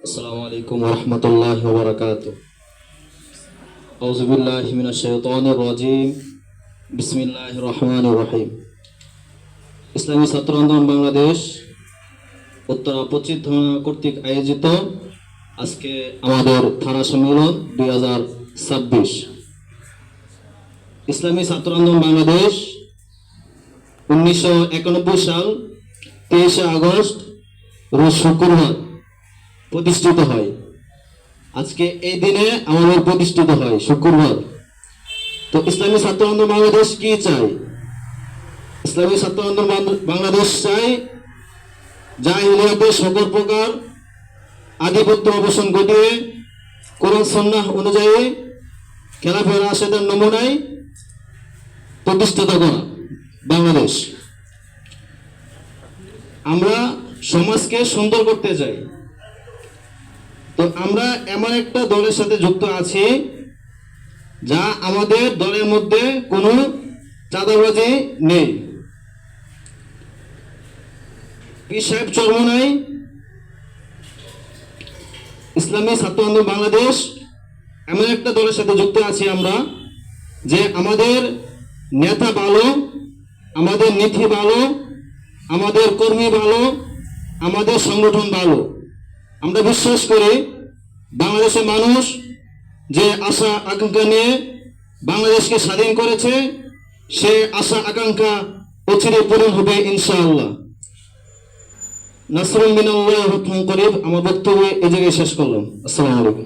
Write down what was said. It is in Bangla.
আসসালামু আলাইকুম ওয়া রাহমাতুল্লাহি ওয়া বারাকাতুহু। আউযু বিল্লাহি মিনাশ শাইতানির রাজীম। বিসমিল্লাহির রহমানির রহিম। ইসলামী ছাত্র আন্দোলন বাংলাদেশ উত্তরা 25 থানা কর্তৃক আয়োজিত আজকে আমাদের থানা সম্মেলন 2026। ইসলামী ছাত্র আন্দোলন বাংলাদেশ 1991 সাল 23 আগস্ট রোজ শুক্রবার প্রতিষ্ঠিত হয়। আজকে এই দিনে আমাদের প্রতিষ্ঠিত হয় শুক্রবার। তো ইসলামী ছাত্র আন্দোলন বাংলাদেশ কি চাই? ইসলামী ছাত্র আন্দোলন বাংলাদেশ চাই জাহিলিয়াতের সকল প্রকার আধিপত্য অবসান ঘটিয়ে কোরআন সুন্নাহ অনুযায়ী খেলাফে রাশেদের নমুনায় প্রতিষ্ঠিত করা বাংলাদেশ। আমরা সমাজকে সুন্দর করতে চাই। তো আমরা এমন একটা দলের সাথে যুক্ত আছি যা আমাদের দলের মধ্যে কোনো চাঁদাবাজি নেই, পীর সাহেব চরমনাই। ইসলামী ছাত্র আন্দোলন বাংলাদেশ এমন একটা দলের সাথে যুক্ত আছি আমরা যে আমাদের নেতা ভালো, আমাদের নীতি ভালো, আমাদের কর্মী ভালো, আমাদের সংগঠন ভালো। আমরা বিশ্বাস করি বাংলাদেশের মানুষ যে আশা আকাঙ্ক্ষা নিয়ে বাংলাদেশকে স্বাধীন করেছে, সে আশা আকাঙ্ক্ষা অচিরে পূরণ হবে ইনশাআল্লাহ। নাসরুল মিনাল্লাহি ওয়া ফাতহুন করিব। আমার বক্তব্য এই জায়গায় শেষ করলাম। আসসালামু আলাইকুম।